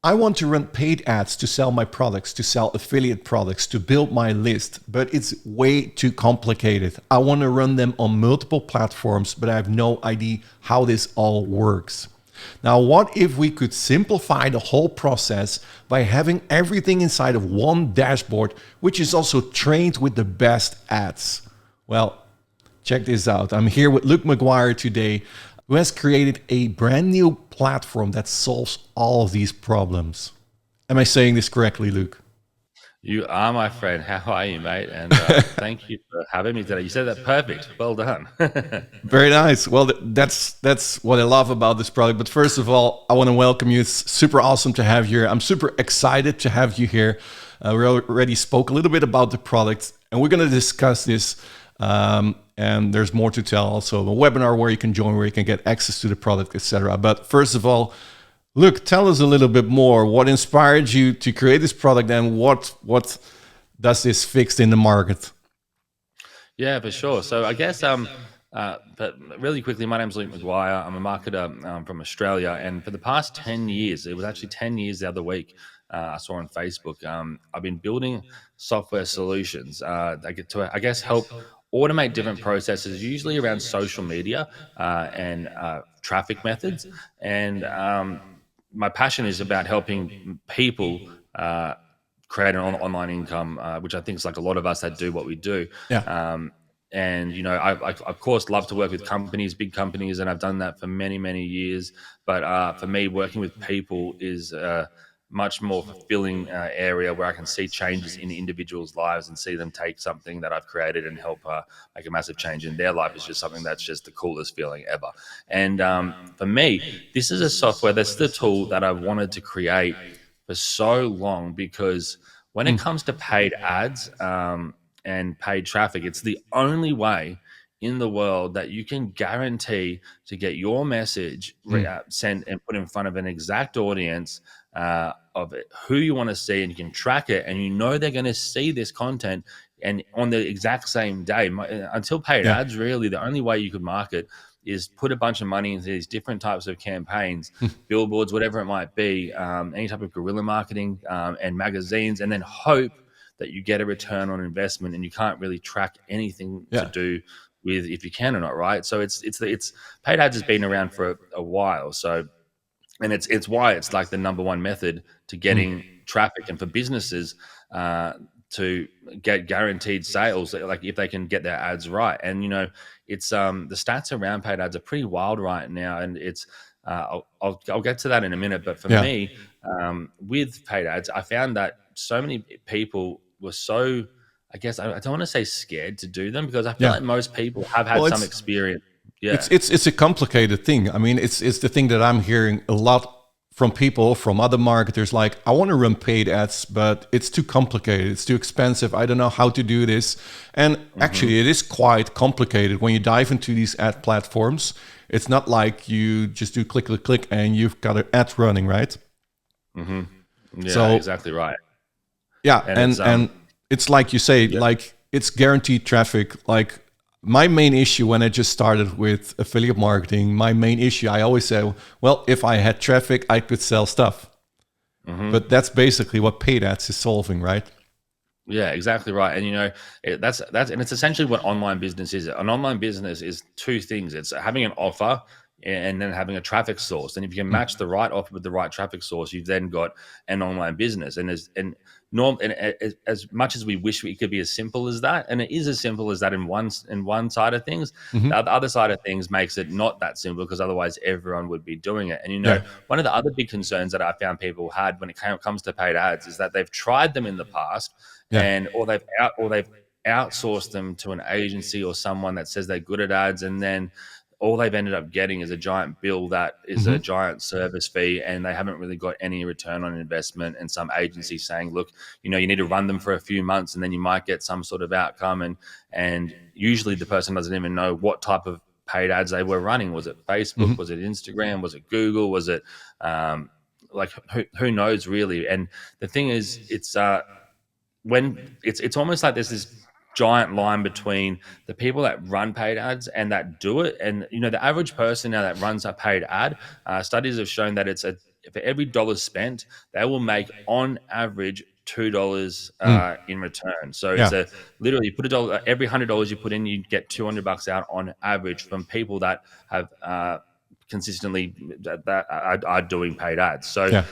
I want to run paid ads to sell my products, to sell affiliate products, to build my list, but it's way too complicated. I want to run them on multiple platforms, but I have no idea how this all works. Now, what if we could simplify the whole process by having everything inside of one dashboard, which is also trained with the best ads? Well, check this out. I'm here with Luke Maguire today, who has created a brand new platform that solves all of these problems. Am I saying this correctly, Luke? You are my friend. How are you, mate? And thank you for having me today. You said that perfect. Well done. Very nice. Well, that's what I love about this product. But first of all, I want to welcome you. It's super awesome to have you here. I'm super excited to have you here. We already spoke a little bit about the product, and we're going to discuss this. And there's more to tell. Also, a webinar where you can join, where you can get access to the product, etc. But first of all, Luke, tell us a little bit more. What inspired you to create this product, and what does this fix in the market? Yeah, for sure. So I guess, but really quickly, my name's Luke Maguire. I'm a marketer from Australia, and for the past 10 years, it was actually 10 years the other week. I saw on Facebook. I've been building software solutions that get to, I guess, help automate different processes, usually around social media and traffic methods. And my passion is about helping people create an online income, which I think is like a lot of us that do what we do. Yeah. And I of course love to work with companies, big companies, and I've done that for many, many years. But for me, working with people is much more fulfilling area where I can see changes in individuals' lives and see them take something that I've created and help make a massive change in their life. Is just something that's just the coolest feeling ever. And for me, this is a software, that's the tool that I've wanted to create for so long, because when it comes to paid ads and paid traffic, it's the only way in the world that you can guarantee to get your message sent and put in front of an exact audience of it, who you want to see, and you can track it, and they're going to see this content and on the exact same day. Until paid ads, really the only way you could market is put a bunch of money into these different types of campaigns, billboards, whatever it might be, any type of guerrilla marketing and magazines, and then hope that you get a return on investment, and you can't really track anything to do with if you can or not, right? So it's paid ads has been around for a while. So, and it's why it's like the number one method to getting traffic, and for businesses to get guaranteed sales, like if they can get their ads right. And it's the stats around paid ads are pretty wild right now, and it's I'll get to that in a minute. But for me, with paid ads, I found that so many people were so, I guess I don't want to say scared to do them, because I feel like most people have had some experience. Yeah, it's a complicated thing. I mean, it's the thing that I'm hearing a lot from people, from other marketers. Like, I want to run paid ads, but it's too complicated. It's too expensive. I don't know how to do this. And actually, it is quite complicated when you dive into these ad platforms. It's not like you just do click, click, click, and you've got an ad running, right? Yeah, so, exactly right. Yeah, and it's like you say, like, it's guaranteed traffic. Like, my main issue when I just started with affiliate marketing, my main issue, I always say, well, if I had traffic, I could sell stuff. But that's basically what paid ads is solving, right? Yeah, exactly right. And that's and it's essentially what online business is. An online business is two things. It's having an offer and then having a traffic source. And if you can match the right offer with the right traffic source, you've then got an online business. And as much as we wish it could be as simple as that, and it is as simple as that in one side of things, the other side of things makes it not that simple, because otherwise everyone would be doing it. And one of the other big concerns that I found people had when it comes to paid ads is that they've tried them in the past, or they've outsourced them to an agency or someone that says they're good at ads, and then all they've ended up getting is a giant bill that is a giant service fee, and they haven't really got any return on investment. And some agency saying, look, you need to run them for a few months and then you might get some sort of outcome. And usually the person doesn't even know what type of paid ads they were running. Was it Facebook? Was it Instagram? Was it Google? Was it like who knows really? And the thing is, it's when it's almost like there's this giant line between the people that run paid ads and that do it. And the average person now that runs a paid ad, studies have shown that it's a for every dollar spent, they will make on average $2 Mm. in return. So it's Yeah. a literally you put a dollar every $100 you put in, you get $200 out on average from people that have consistently that are doing paid ads. So Yeah.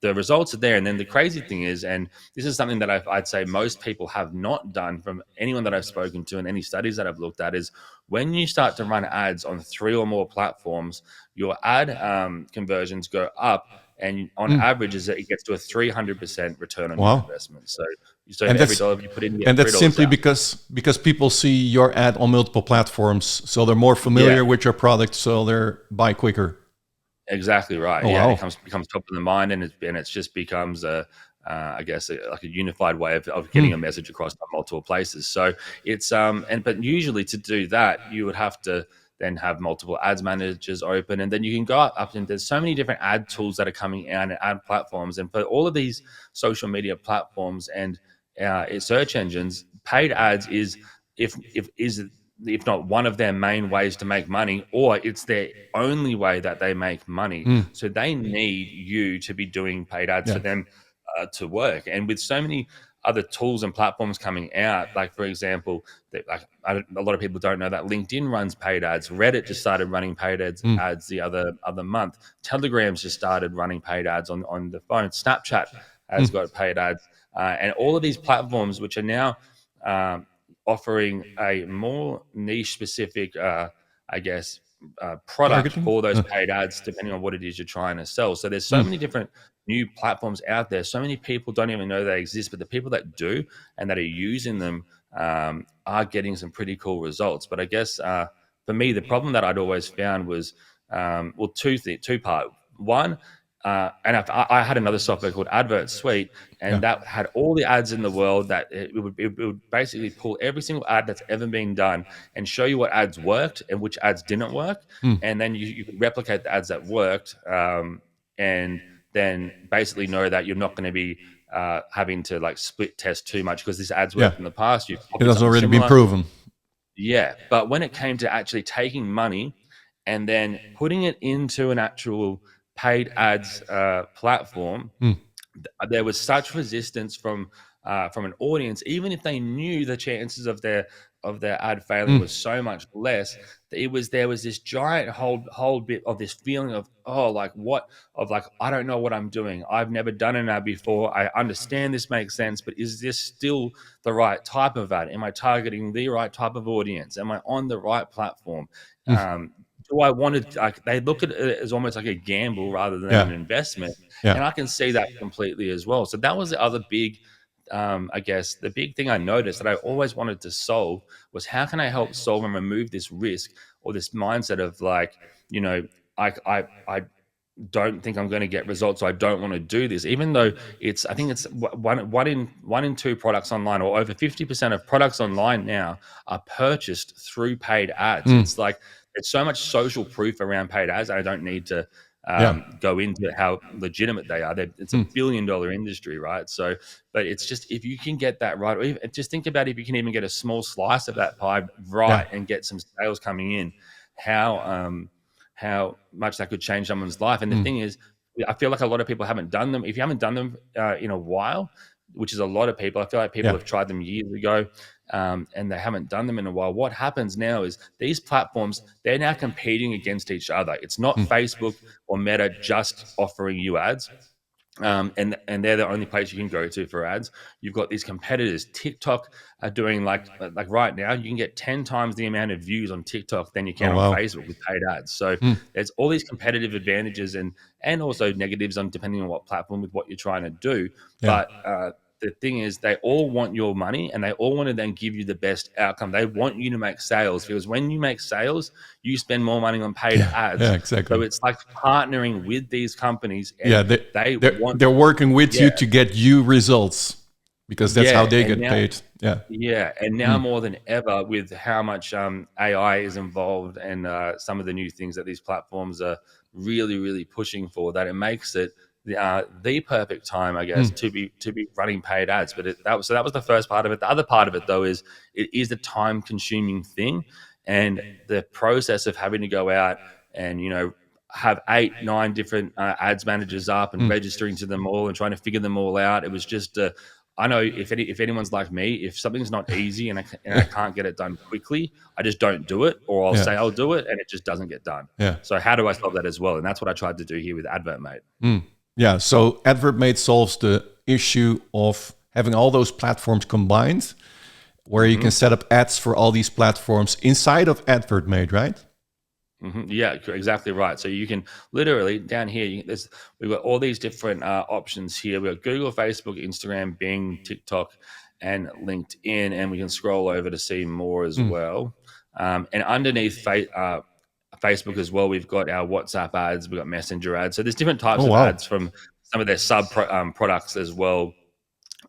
the results are there. And then the crazy thing is, and this is something that I'd say most people have not done from anyone that I've spoken to and any studies that I've looked at, is when you start to run ads on 3 or more platforms, your ad conversions go up. And on Mm. average, it gets to a 300% return on your Wow. investment. So for And every that's dollar you put in, you get and that's $3 simply out. because people see your ad on multiple platforms, so they're more Yeah, familiar with your product, so they're buy quicker. exactly right. Oh Yeah, and it wow. becomes top of the mind, and it's just becomes I guess like a unified way of Hmm. getting a message across multiple places. So it's but usually to do that, you would have to then have multiple ads managers open, and then you can go up and there's so many different ad tools that are coming out and ad platforms, and for all of these social media platforms and search engines, paid ads is if not one of their main ways to make money, or it's their only way that they make money. Hmm. So they need you to be doing paid ads for Yeah. them to work. And with so many other tools and platforms coming out, like for example, a lot of people don't know that LinkedIn runs paid ads. Reddit just started running paid Hmm. ads the other month. Telegram's just started running paid ads on the phone. Snapchat Hmm. has got paid ads, and all of these platforms, which are now um, offering a more niche specific, I guess, product Targeting. for those paid ads, depending on what it is you're trying to sell. So there's so Hmm. many different new platforms out there. So many people don't even know they exist, but the people that do and that are using them are getting some pretty cool results. But I guess for me, the problem that I'd always found was two part. One, and I had another software called AdvertSuite, Yeah. and that had all the ads in the world. That it would basically pull every single ad that's ever been done and show you what ads worked and which ads didn't work, Hmm. and then you could replicate the ads that worked, and then basically know that you're not going to be having to like split test too much because this ad's Yeah. worked in the past. You've It copied has something already been similar. proven. Yeah, but when it came to actually taking money and then putting it into an actual paid ads platform, Hmm. there was such resistance from an audience, even if they knew the chances of their ad failing Hmm. was so much less. There was this giant whole bit of this feeling of I don't know what I'm doing. I've never done an ad before. I understand this makes sense, but is this still the right type of ad? Am I targeting the right type of audience? Am I on the right platform? Hmm. Do I want to? Like, they look at it as almost like a gamble rather than Yeah. an investment, Yeah. and I can see that completely as well. So that was the other big, I guess, the big thing I noticed that I always wanted to solve was how can I help solve and remove this risk or this mindset of like, you know, I don't think I'm going to get results, so I don't want to do this. Even though I think it's one in two products online, or over 50% of products online now are purchased through paid ads. Hmm. It's like it's so much social proof around paid ads. I don't need to Yeah. go into how legitimate they are. It's a Hmm. billion-dollar industry, right? So, but it's just if you can get that right, or even, just think about if you can even get a small slice of that pie Yeah. right and get some sales coming in, how much that could change someone's life. And the Hmm. thing is, I feel like a lot of people haven't done them. If you haven't done them in a while, which is a lot of people, I feel like people Yeah. have tried them years ago, and they haven't done them in a while. What happens now is these platforms, they're now competing against each other. It's not Hmm. Facebook or Meta just offering you ads. And they're the only place you can go to for ads. You've got these competitors. TikTok are doing like right now, you can get 10 times the amount of views on TikTok than you Oh can on wow. Facebook with paid ads. So Hmm. there's all these competitive advantages and also negatives on depending on what platform with what you're trying to do. Yeah. But the thing is, they all want your money and they all want to then give you the best outcome. They want you to make sales because when you make sales, you spend more money on paid Yeah. Yeah. ads. So Exactly. it's like partnering with these companies Yeah. and they want, They're working with you yeah, to get you results because that's how yeah, they and get now, paid. Yeah. yeah, and now Hmm. more than ever, with how much AI is involved and some of the new things that these platforms are really, really pushing for, that it makes it the perfect time, I Hmm. guess, to be running paid ads. But that was the first part of it. The other part of it, though, is it is a time consuming thing, and the process of having to go out and have 8, 9 different ads managers up and registering to them all and trying to figure them all out. It was just I know if anyone's like me, if something's not easy and I can't get it done quickly, I just don't do it, or I'll Yeah. say I'll do it and it just doesn't get done. Yeah. So how do I solve that as well? And that's what I tried to do here with AdvertMate. Yeah. So AdvertMate solves the issue of having all those platforms combined, where you can set up ads for all these platforms inside of AdvertMate, right? Yeah, exactly right. So you can literally down here, we've got all these different options here. We've got Google, Facebook, Instagram, Bing, TikTok, and LinkedIn, and we can scroll over to see more as well. And underneath Facebook as well, we've got our WhatsApp ads, we've got Messenger ads. So there's different types of ads from some of their products as well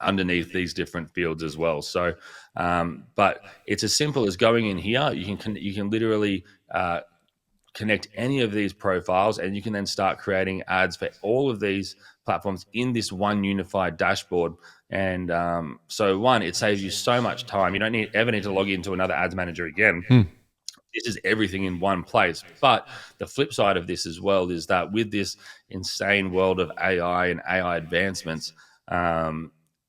underneath these different fields as well. So, but it's as simple as going in here. You can literally connect any of these profiles, and you can then start creating ads for all of these platforms in this one unified dashboard. And so it saves you so much time. You don't ever need to log into another ads manager again. This is everything in one place. But the flip side of this as well is that with this insane world of AI and AI advancements,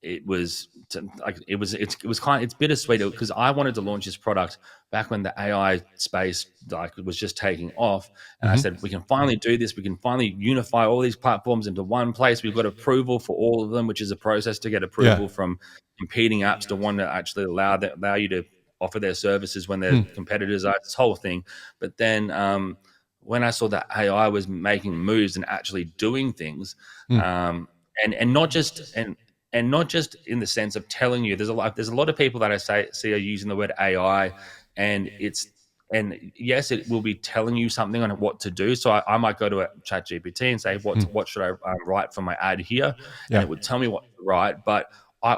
it's bittersweet because I wanted to launch this product back when the AI space was just taking off, and I said we can finally do this. We can finally unify all these platforms into one place. We've got approval for all of them, which is a process to get approval from competing apps to one to actually allow you to offer their services when their competitors are, this whole thing. But then when I saw that AI was making moves and actually doing things, and not just in the sense of telling you, there's a lot of people that I see are using the word AI, and yes, it will be telling you something on what to do. So I might go to a chat GPT and say, what should I write for my ad here? And it would tell me what to write. But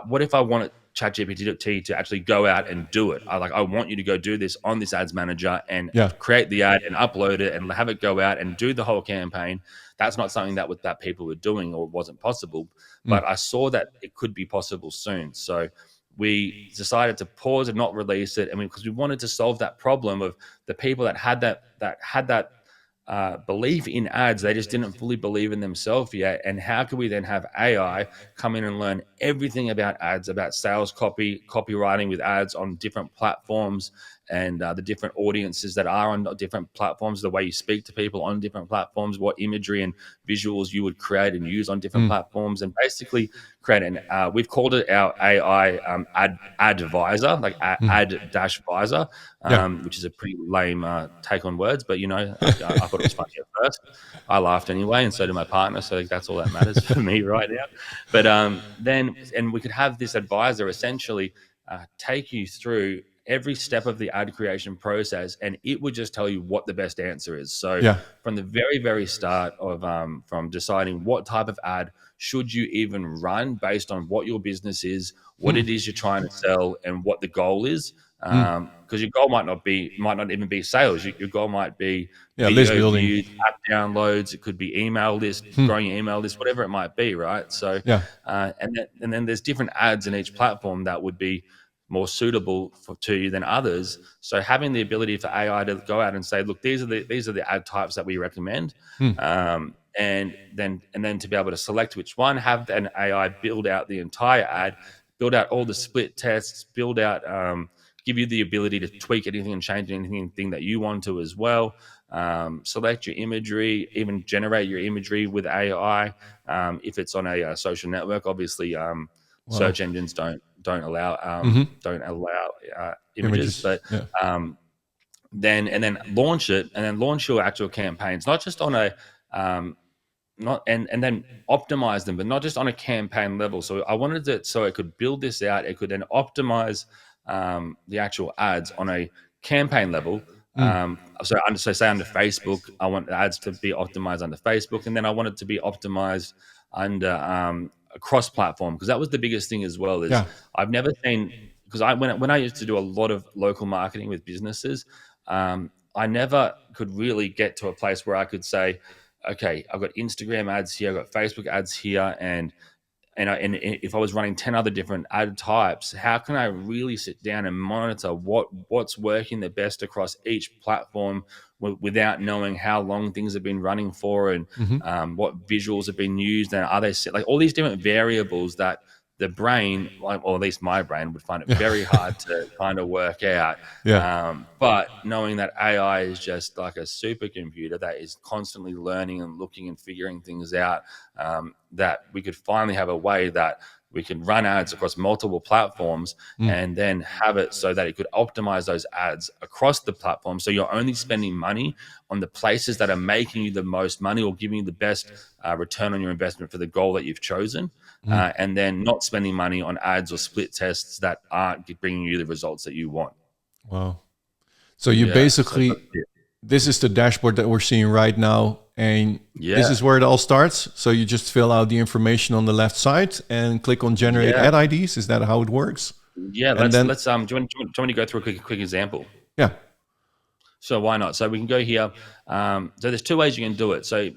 what if I wanted ChatGPT to actually go out and do it? I want you to go do this on this ads manager and create the ad and upload it and have it go out and do the whole campaign. That's not something that people were doing or wasn't possible. But I saw that it could be possible soon. So we decided to pause and not release it, and because we wanted to solve that problem of the people that had that belief in ads, they just didn't fully believe in themselves yet. And how could we then have AI come in and learn everything about ads, about sales copywriting with ads on different platforms, and the different audiences that are on different platforms, the way you speak to people on different platforms, what imagery and visuals you would create and use on different platforms, and basically create we've called it our AI ad advisor, like ad-visor, which is a pretty lame take on words, but I thought it was funny at first. I laughed anyway, and so did my partner, so that's all that matters for me right now. But then we could have this advisor essentially take you through every step of the ad creation process, and it would just tell you what the best answer is. So from the very, very start of from deciding what type of ad should you even run based on what your business is, what it is you're trying to sell, and what the goal is. Because your goal might not even be sales. Your goal might be video views, app downloads. It could be email list, growing your email list, whatever it might be, right? So and then there's different ads in each platform that would be more suitable to you than others. So having the ability for AI to go out and say, look, these are the ad types that we recommend, and then to be able to select which one, have an AI build out the entire ad, build out all the split tests, build out, give you the ability to tweak anything and change anything that you want to as well. Select your imagery, even generate your imagery with AI. If it's on a social network, obviously, search engines don't allow images, but then launch it, and then launch your actual campaigns, not just on a and then optimize them, but not just on a campaign level. So I wanted it so it could build this out. It could then optimize the actual ads on a campaign level. So say under Facebook, I want the ads to be optimized under Facebook, and then I want it to be optimized under cross platform, because that was the biggest thing as well. I've never seen, because when I used to do a lot of local marketing with businesses, I never could really get to a place where I could say, okay, I've got Instagram ads here, I've got Facebook ads here, and and if I was running 10 other different ad types, how can I really sit down and monitor what's working the best across each platform without knowing how long things have been running for, and Hmm. what visuals have been used, and are they set, like all these different variables that the brain, like, or at least my brain, would find it very hard to kind of work out. Yeah. But knowing that AI is just like a supercomputer that is constantly learning and looking and figuring things out, that we could finally have a way that we can run ads across multiple platforms Mm. and then have it so that it could optimize those ads across the platform. So you're only spending money on the places that are making you the most money or giving you the best return on your investment for the goal that you've chosen. Mm. And then not spending money on ads or split tests that aren't bringing you the results that you want. Wow. So you Yeah. So basically, this is the dashboard that we're seeing right now, and this yeah, is where it all starts. So you just fill out the information on the left side and click on generate yeah, ad IDs. Is that how it works? yeah. And Let's then, let's do you want me to go through a quick example? yeah. So why not? So we can go here. So there's two ways you can do it. So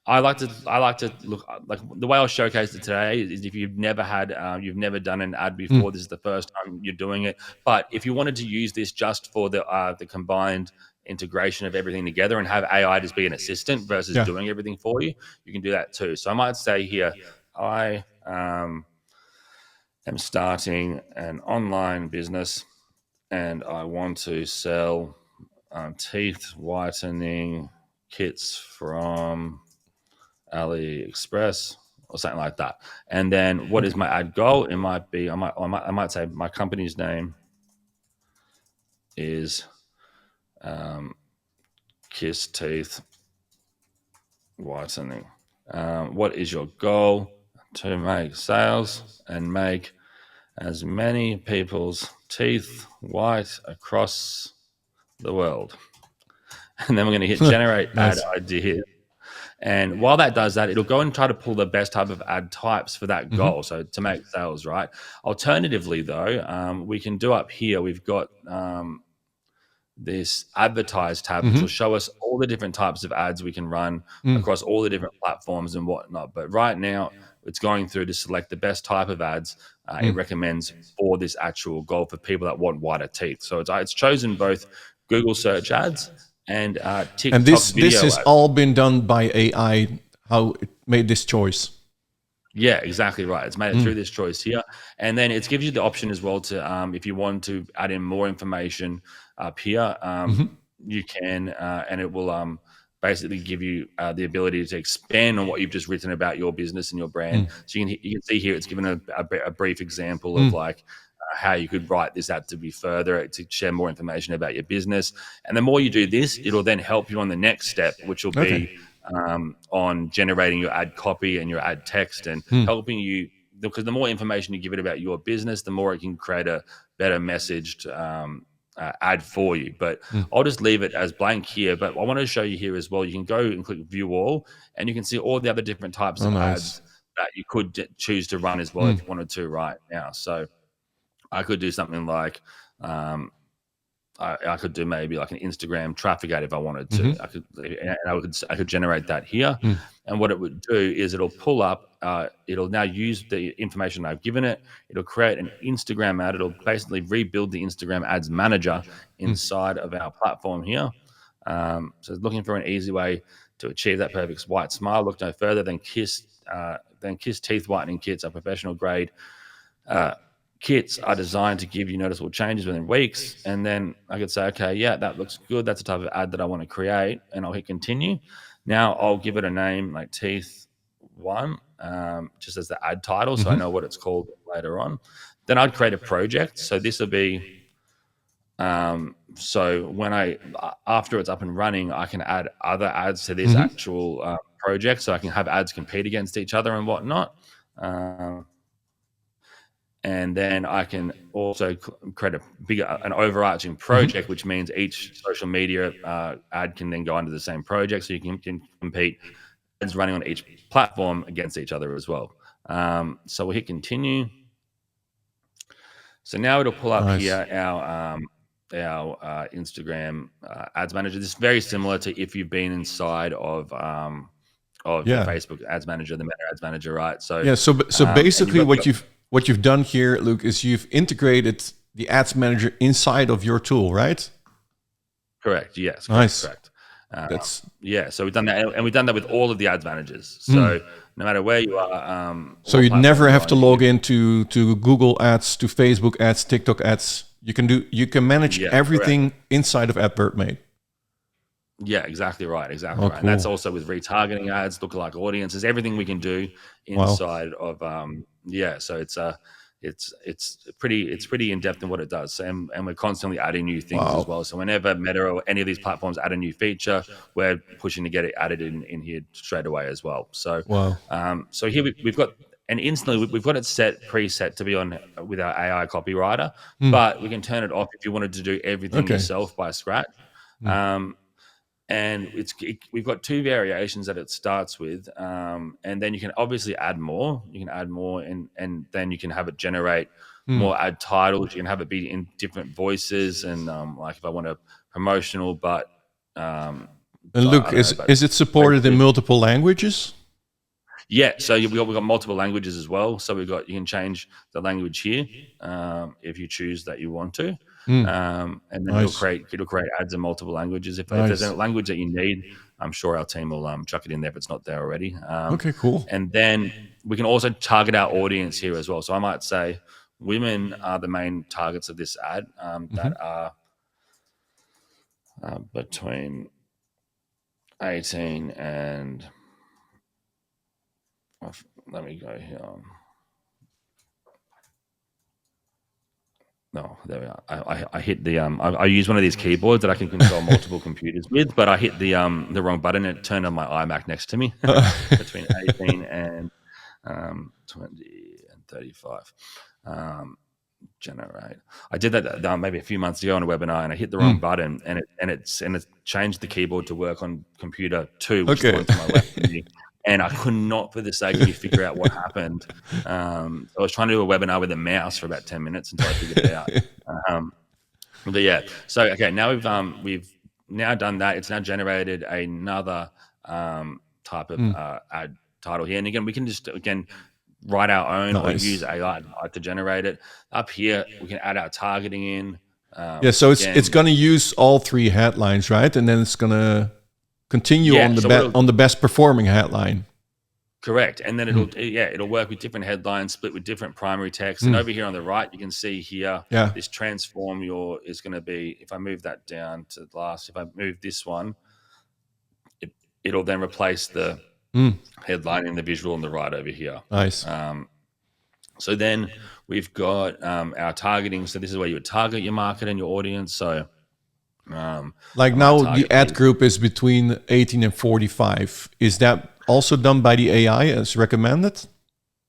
I like to look like the way I'll showcase it today is if you've never done an ad Mm. before, this is the first time you're doing it. But if you wanted to use this just for the combined integration of everything together and have AI just be an assistant versus Yeah. doing everything for you, you can do that too. So I might say here, I am starting an online business and I want to sell teeth whitening kits from AliExpress or something like that. And then what is Okay. my ad goal? It might be I might say my company's name is um, Kiss Teeth Whitening. What is your goal? To make sales and make as many people's teeth white across the world. And then we're going to hit generate ad Nice. idea. And while that does that, it'll go and try to pull the best type of ad types for that Hmm. goal. So to make sales, right? Alternatively, though, we can do up here, we've got this advertise tab, which will Hmm. show us all the different types of ads we can run Mm. across all the different platforms and whatnot. But right now, it's going through to select the best type of ads it Mm. recommends for this actual goal for people that want whiter teeth. So it's chosen both Google search ads and And TikTok this video has ads. all been done by AI. How it made this choice? Yeah, exactly right. It's made it Mm. through this choice here. And then it gives you the option as well to, if you want to add in more information up here, Hmm. you can, and it will basically give you the ability to expand on what you've just written about your business and your brand. Mm. So you can see here, it's given a brief example of Mm. like how you could write this out to be further, to share more information about your business. And the more you do this, it'll then help you on the next step, which will Okay. be on generating your ad copy and your ad text and Mm. helping you, because the more information you give it about your business, the more it can create a better messaged ad for you. But Mm. I'll just leave it as blank here. But I want to show you here as well. You can go and click view all, and you can see all the other different types Oh, of nice. ads that you could choose to run as well if Mm. you wanted to right now. So I could do something like um, I could do maybe like an Instagram traffic ad if I wanted to. Hmm. I could generate that here, Mm. and what it would do is it'll pull up. It'll now use the information I've given it. It'll create an Instagram ad. It'll basically rebuild the Instagram ads manager Mm. inside of our platform here. So looking for an easy way to achieve that perfect white smile. Look no further than Kiss teeth whitening kits, are professional grade uh, kits are designed to give you noticeable changes within weeks. And then I could say, okay, yeah, that looks good. That's the type of ad that I want to create. And I'll hit continue. Now I'll give it a name like Teeth One, just as the ad title. So I Hmm. know what it's called later on. Then I'd create a project. So this will be, so when after it's up and running, I can add other ads to this Hmm. actual project. So I can have ads compete against each other and whatnot. And then I can also create an overarching Hmm. project, which means each social media ad can then go under the same project, so you can compete ads running on each platform against each other as well. So we'll hit continue. So now it'll pull up Nice. here our Instagram ads manager. This is very similar to if you've been inside of of the Yeah. Facebook Ads Manager, the Meta Ads Manager, right? So Yeah. So and basically, what you've done here, Luke, is you've integrated the Ads Manager inside of your tool, right? correct, yes, Nice. correct. That's Yeah, so we've done that, and we've done that with all of the ads managers. So no matter where you are, so what you platform never you're have on, to log into Google Ads, to Facebook Ads, TikTok Ads. You can manage yeah, correct. everything inside of AdvertMate. Yeah, exactly right, exactly Oh, right. And that's cool. also with retargeting ads, lookalike audiences, everything we can do Wow. inside of yeah. So it's pretty in depth in what it does, and we're constantly adding new things as Wow. well. So whenever Meta or any of these platforms add a new feature, we're pushing to get it added in here straight away as well. So Wow. so here we've got. And instantly, we've got it preset to be on with our AI copywriter, but we can turn it off if you wanted to do everything Okay. yourself by scratch. Um, and we've got two variations that it starts with, and then you can obviously add more. You can add more, and then you can have it generate more ad titles. You can have it be in different voices, and like if I want a promotional, um, And but I look, don't know, but is it supported in voices. multiple languages? Yeah, so we've got multiple languages as well. So you can change the language here if you choose that you want to, and then Nice. it'll create ads in multiple languages. If there's a Nice. language that you need, I'm sure our team will chuck it in there if it's not there already. Okay, cool. And then we can also target our audience here as well. So I might say women are the main targets of this ad that are between 18 and let me go here. No, there we are. I hit the I use one of these keyboards that I can control multiple computers with, but I hit the wrong button and it turned on my iMac next to me between 18 and 20 and 35. Generate. I did that maybe a few months ago on a webinar, and I hit the wrong button, and it changed the keyboard to work on computer 2, which is the Okay. one to my left of me. And I could not, for the sake of me, figure out what happened. I was trying to do a webinar with a mouse for about 10 minutes until I figured it out. But yeah, so okay, now we've now done that. It's now generated another type of ad title here, and again, we can just write our own or use Nice. AI to generate it. Up here, we can add our targeting in. Yeah, so it's Again, going to use all three headlines, right? And then it's going to continue yeah. on So on the best performing headline. correct, and then it'll work with different headlines, split with different primary text. And over here on the right, you can see here Yeah. this transform is going to be. If I move that down to the last, if I move this one, it'll then replace the headline in the visual on the right over here. Nice. So then we've got our targeting. So this is where you would target your market and your audience. So Like I might now the target ad people. group is between 18 and 45. Is that also done by the AI as recommended?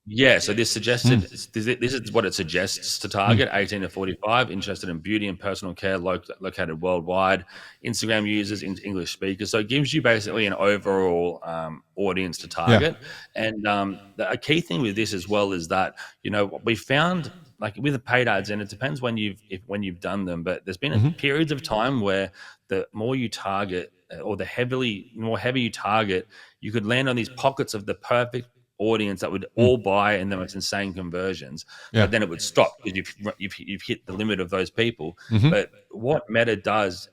Yeah, so this is what it suggests to target: 18 to 45, interested in beauty and personal care, located worldwide, Instagram users, English speakers. So it gives you basically an overall audience to target. And a key thing with this as well is that we found, like with the paid ads, and it depends when you've done them, but there's been periods of time where the more you target or more heavy you target, you could land on these pockets of the perfect audience that would all buy, and then it's insane conversions. Yeah. But then it would stop because you've hit the limit of those people. But what Meta does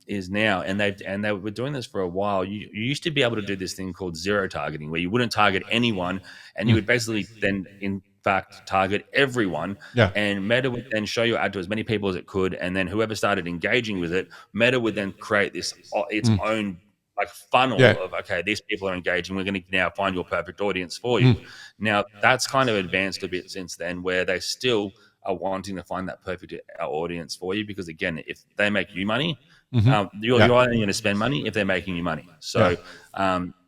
is now, and they were doing this for a while. You used to be able to do this thing called zero targeting, where you wouldn't target anyone, and you would basically then in fact target everyone. Yeah. And Meta would then show your ad to as many people as it could, and then whoever started engaging with it, Meta would then create this its own like funnel Yeah. of, okay, these people are engaging, we're going to now find your perfect audience for you. Now that's kind of advanced a bit since then, where they still are wanting to find that perfect audience for you, because again, if they make you money, you're only going to spend money if they're making you money. So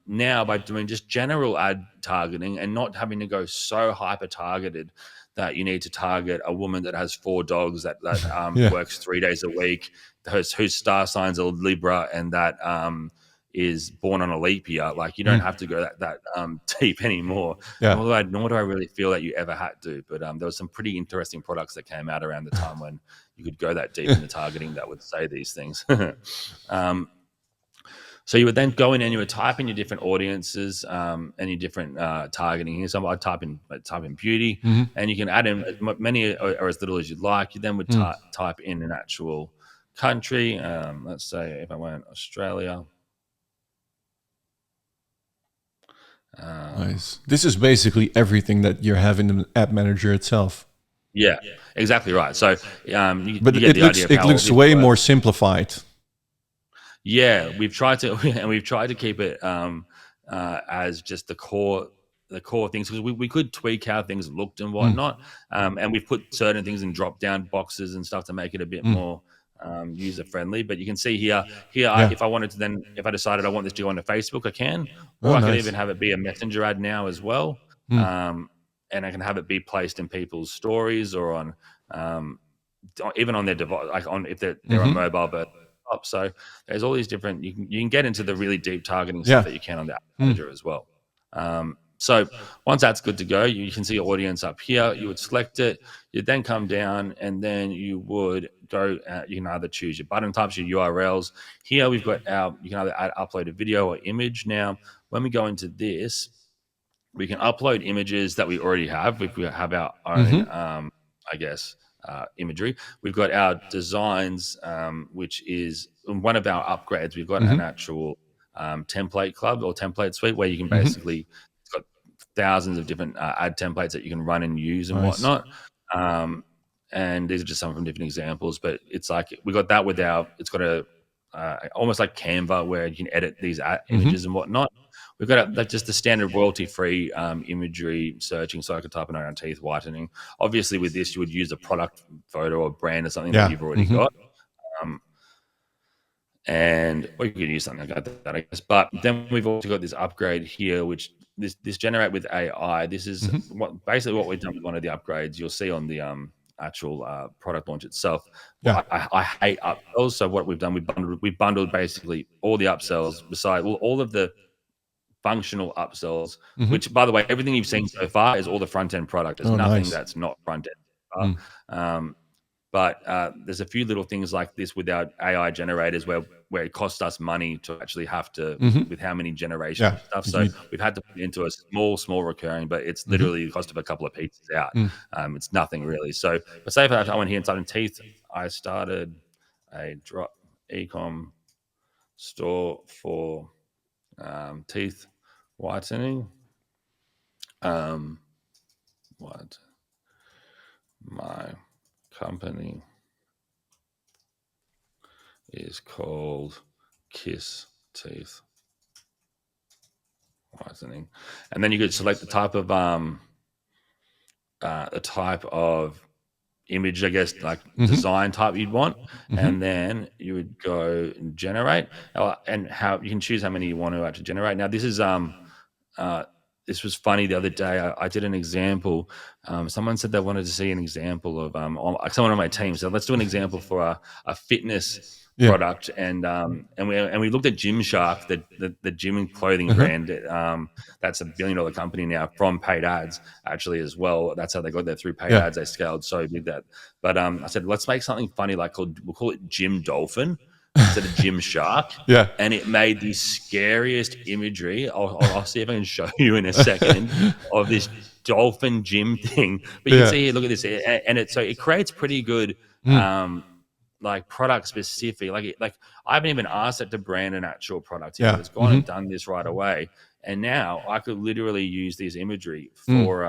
now by doing just general ad targeting and not having to go so hyper targeted that you need to target a woman that has 4 dogs that works 3 days a week, whose star signs are Libra, and that is born on a leap year. Like, you don't have to go that deep anymore. Yeah. Nor do I really feel that you ever had to. But there was some pretty interesting products that came out around the time when you could go that deep in the targeting that would say these things. So you would then go in and you would type in your different audiences and your different targeting here. So I'd type in beauty, and you can add in as many or as little as you'd like. You then would type in an actual country. Let's say if I went Australia. Nice. This is basically everything that you have in the ad manager itself. Yeah, exactly right. So you But get the idea of how it looks way more simplified. Yeah, we've tried to, and we've tried to keep it as just the core things, because we could tweak how things looked and whatnot, and we've put certain things in drop down boxes and stuff to make it a bit more user friendly. But you can see here, Yeah. if I wanted to, then if I decided I want this to go onto Facebook, I can, or Oh, I could nice. even have it be a messenger ad now as well, and I can have it be placed in people's stories or on even on their device, like on if they're on mobile, but up. So there's all these different. You can get into the really deep targeting stuff that you can on the Ad Manager as well. So once that's good to go, you can see your audience up here. You would select it. You'd then come down, and then you would go. You can either choose your button types, your URLs. Here we've got you can either upload a video or image. Now, when we go into this, we can upload images that we already have. If we have our own, I guess, imagery. We've got our designs, which is one of our upgrades. We've got an actual template club or template suite where you can basically, it's got thousands of different ad templates that you can run and use and whatnot. And these are just some from different examples, but it's like we got that with it's got a almost like Canva where you can edit these images and whatnot. We've got just the standard royalty-free imagery searching, so I could type in around teeth whitening. Obviously, with this, you would use a product photo or brand or something that you've already got. Or you could use something like that, I guess. But then we've also got this upgrade here, which this generate with AI. This is basically what we've done with one of the upgrades. You'll see on the actual product launch itself. Yeah. I hate upsells. So what we've done, we've bundled basically all the upsells beside all of the functional upsells, which, by the way, everything you've seen so far is all the front end product. There's nothing that's not front end. But there's a few little things like this with our AI generators where it costs us money to actually have to with how many generations and stuff. So we've had to put it into a small recurring, but it's literally the cost of a couple of pizzas out. It's nothing really. So, but say if I went here and typed in teeth, I started a drop e-com store for teeth whitening. What my company is called Kiss Teeth Whitening, and then you could select the type of image, I guess, like design type you'd want, and then you would go and generate, and how you can choose how many you want to actually generate. Now, this is this was funny the other day. I did an example. Someone said they wanted to see an example of someone on my team. So let's do an example for a fitness product, and we looked at Gymshark, the gym clothing brand. That's $1 billion company now from paid ads actually as well. That's how they got there, through paid ads. They scaled so big that. But I said, let's make something funny, like we'll call it Gym Dolphin instead of Gym Shark. And it made the scariest imagery. I'll see if I can show you in a second of this dolphin gym thing. But you can see here, look at this, and it creates pretty good like product specific. Like I haven't even asked it to brand an actual product yet. It's gone and done this right away. And now I could literally use this imagery for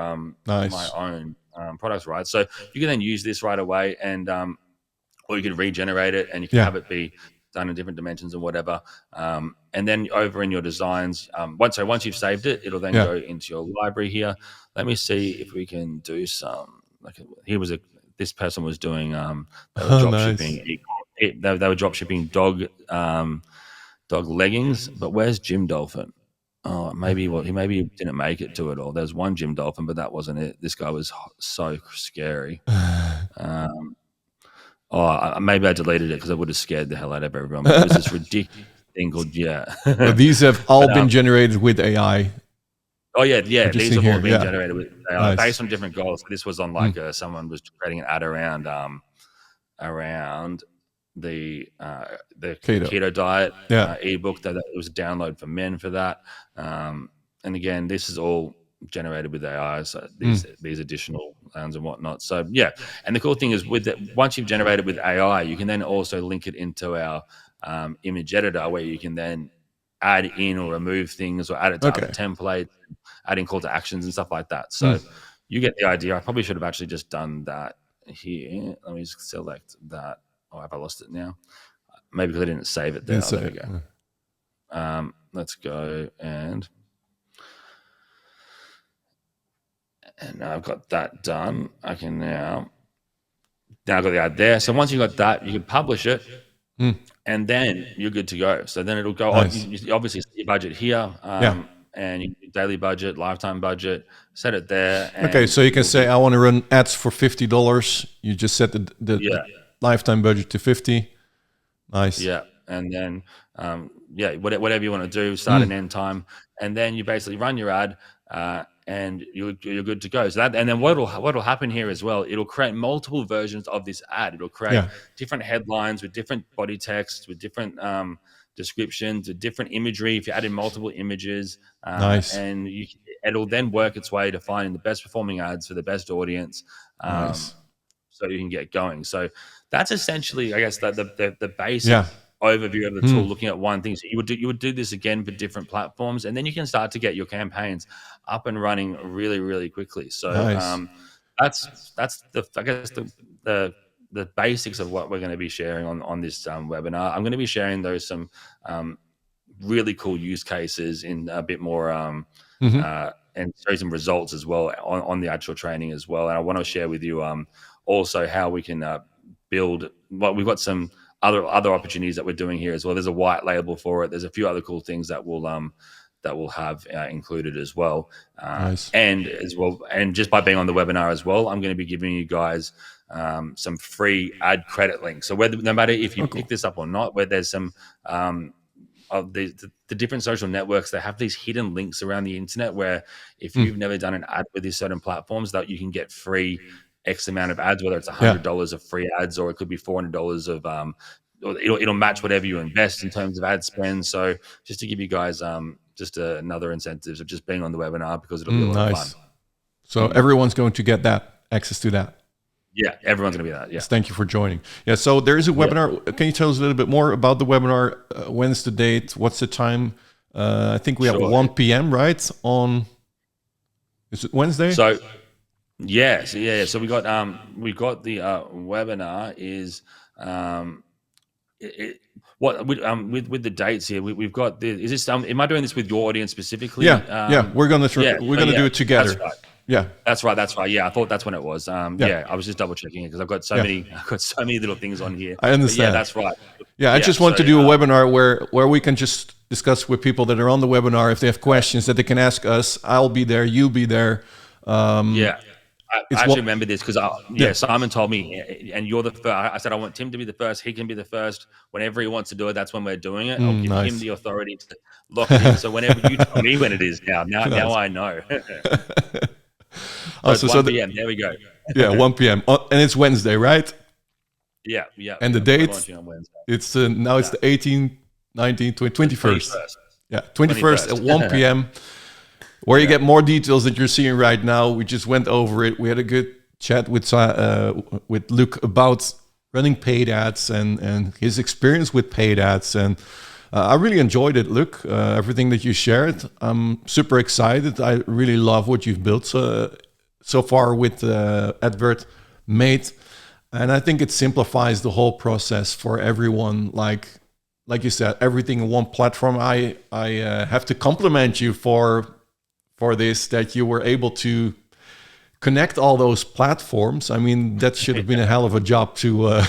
my own products, right? So you can then use this right away, and or you could regenerate it, and you can have it be done in different dimensions and whatever. And then over in your designs, once you've saved it, it'll then go into your library here. Let me see if we can do some. This person was doing they were drop shipping. They were drop shipping dog leggings. But where's Gym Dolphin? Oh, maybe he didn't make it to it all. There's one Gym Dolphin, but that wasn't it. This guy was so scary. Maybe I deleted it because I would have scared the hell out of everyone. But it was this ridiculous thing called But these have all been generated with AI. Oh yeah. These have all been generated with AI based on different goals. This was on like someone was creating an ad around the keto diet Yeah. ebook. That it was a download for men for that. And again, this is all generated with AI, so these additional rounds and whatnot. So yeah, and the cool thing is with that, once you've generated with AI, you can then also link it into our image editor, where you can then add in or remove things or add it to other templates, adding call to actions and stuff like that. So you get the idea. I probably should have actually just done that here. Let me just select that. Oh, have I lost it now? Maybe because I didn't save it there. There we go. Let's go and now I've got that done. I can now I've got the ad there. So once you got that, you can publish it, and then you're good to go. So then it'll go. Nice. You obviously set your budget here, and you daily budget, lifetime budget. Set it there. And okay, so you can say I want to run ads for $50. You just set the lifetime budget to 50. Nice. Yeah, and then whatever you want to do, start and end time, and then you basically run your ad, and you're good to go. So that, and then what'll happen here as well? It'll create multiple versions of this ad. It'll create different headlines with different body text, with different descriptions, with different imagery. If you add in multiple images, nice, and it'll then work its way to finding the best performing ads for the best audience. Nice. So you can get going. So that's essentially, I guess, the basic overview of the tool, looking at one thing. So you would do this again for different platforms, and then you can start to get your campaigns up and running really, really quickly. So that's I guess the basics of what we're going to be sharing on this webinar. I'm going to be sharing some really cool use cases in a bit more and show some results as well on the actual training as well. And I want to share with you also how we can build. Well, we've got some other opportunities that we're doing here as well. There's a white label for it. There's a few other cool things that we'll have included as well. Nice. And just by being on the webinar as well, I'm going to be giving you guys some free ad credit links. So no matter if you pick this up or not, where there's some of the different social networks, they have these hidden links around the internet where if you've never done an ad with these certain platforms, that you can get free X amount of ads, whether it's $100 of free ads or it could be $400 of it'll match whatever you invest in terms of ad spend. So just to give you guys just another incentive of just being on the webinar, because it'll be a lot of fun. So everyone's going to get access to that. Yeah, everyone's going to be that. Yeah. Thank you for joining. Yeah, so there is a webinar. Can you tell us a little bit more about the webinar? When's the date? What's the time? I think we have 1 p.m., right? Is it Wednesday? So, So we got the webinar is with the dates here. We've got is this am I doing this with your audience specifically? Yeah. We're gonna do it together. That's right. Yeah, that's right. Yeah, I thought that's when it was. I was just double checking it because I've got so many little things on here. I understand. But that's right. Yeah, I just want to do a webinar where we can just discuss with people that are on the webinar. If they have questions that they can ask us, I'll be there. You'll be there. I actually remember this because Simon told me, and you're the first. I said I want Tim to be the first. He can be the first. Whenever he wants to do it, that's when we're doing it. I'll give him the authority to lock it in. So whenever you tell me when it is now I know. So 1 p.m. There we go. 1 p.m. And it's Wednesday, right? Yeah. And the date? It's now it's the 18th, 19th, 21st. Yeah, 21st at 1 p.m. Where you get more details that you're seeing right now. We just went over it. We had a good chat with Luke about running paid ads and his experience with paid ads. And I really enjoyed it, Luke, everything that you shared. I'm super excited. I really love what you've built so far with AdvertMate. And I think it simplifies the whole process for everyone. Like you said, everything in one platform. I have to compliment you for this, that you were able to connect all those platforms. I mean, that should have been a hell of a job to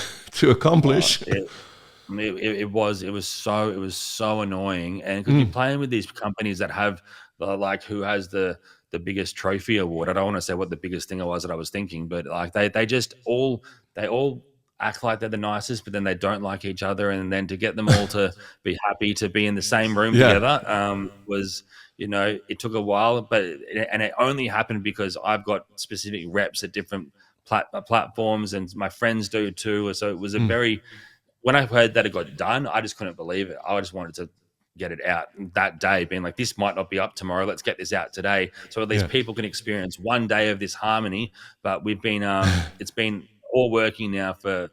accomplish. It was so annoying, and because you're playing with these companies that have who has the biggest trophy award. I don't want to say what the biggest thing was that I was thinking, but like they all act like they're the nicest, but then they don't like each other, and then to get them all to be happy to be in the same room together was. It took a while, but it only happened because I've got specific reps at different platforms, and my friends do too. So it was a very when I heard that it got done, I just couldn't believe it. I just wanted to get it out that day, being like, this might not be up tomorrow. Let's get this out today, so at least Yeah. people can experience one day of this harmony. But we've been, it's been all working now for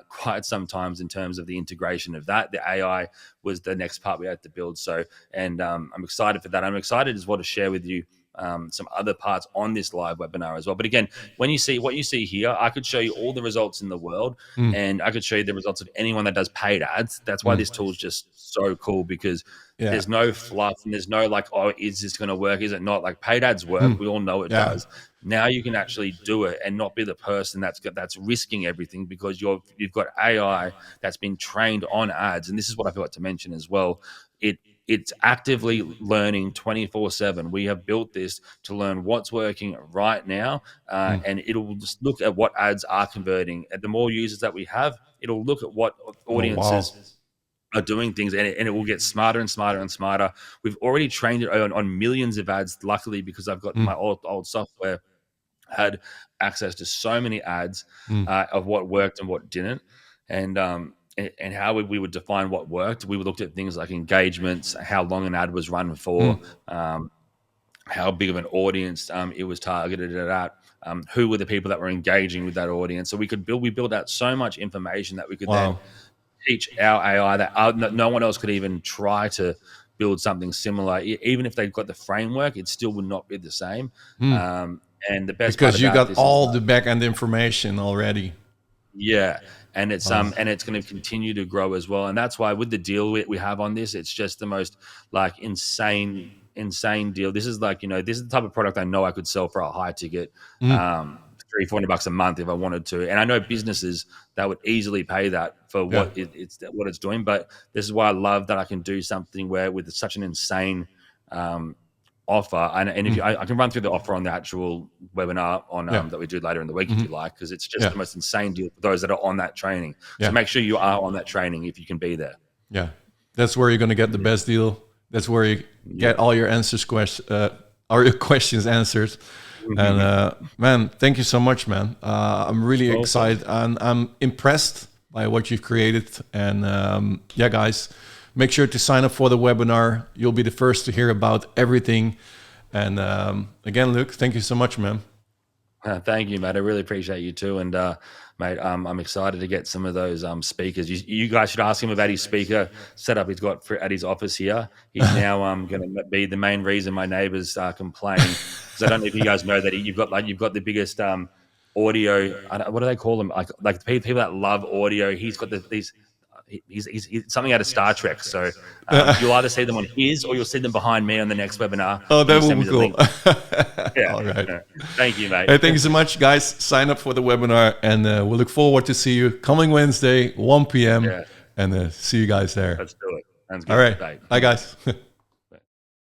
quite some times in terms of the integration of that. The AI was the next part we had to build. So, and I'm excited for that. I'm excited as well to share with you some other parts on this live webinar as well. But again, when you see what you see here, I could show you all the results in the world, Mm. and I could show you the results of anyone that does paid ads. That's why this tool is just so cool, because Yeah. there's no fluff and there's no like, oh, is this going to work? Is it not? Like, paid ads work. We all know it Yeah. does. Now you can actually do it and not be the person that's risking everything, because you've got AI that's been trained on ads. And this is what I forgot to mention as well. It's actively learning 24/7. We have built this to learn what's working right now, and it'll just look at what ads are converting. And the more users that we have, it'll look at what audiences are doing things, and it will get smarter and smarter and smarter. We've already trained it on millions of ads, luckily, because I've got my old software had access to so many ads of what worked and what didn't. And how we would define what worked. We looked at things like engagements, how long an ad was run for, how big of an audience it was targeted at, who were the people that were engaging with that audience. So we built out so much information that we could then teach our AI that no one else could even try to build something similar. Even if they got the framework, it still would not be the same. And the best Because part you about got all the back end information already. Yeah, and it's going to continue to grow as well, and that's why with the deal we have on this, it's just the most like insane deal. This is like, this is the type of product I know I could sell for a high ticket, $300-400 a month if I wanted to, and I know businesses that would easily pay that for what it's doing. But this is why I love that I can do something where with such an insane offer, and if I can run through the offer on the actual webinar on that we do later in the week if you like, because it's just the most insane deal for those that are on that training. So make sure you are on that training if you can be there. Yeah, that's where you're going to get the best deal. That's where you get all your all your questions answered. And man, thank you so much, man. I'm really excited, and I'm impressed by what you've created. And yeah, guys, make sure to sign up for the webinar. You'll be the first to hear about everything. And again, Luke, thank you so much, man. Thank you, mate. I really appreciate you too. And mate, I'm excited to get some of those speakers. You guys should ask him about his speaker setup he's got at his office here. He's now going to be the main reason my neighbors complain, because I don't know if you guys know that you've got the biggest audio. What do they call them? Like people that love audio. He's got these. He's something out of Star Trek. So you'll either see them on his, or you'll see them behind me on the next webinar. Oh, that will be cool. Yeah. All right. Thank you, mate. Hey, thank you so much, guys. Sign up for the webinar, and we'll look forward to see you coming Wednesday, 1 p.m. Yeah. And see you guys there. Let's do it. Sounds good. All right. Bye, guys.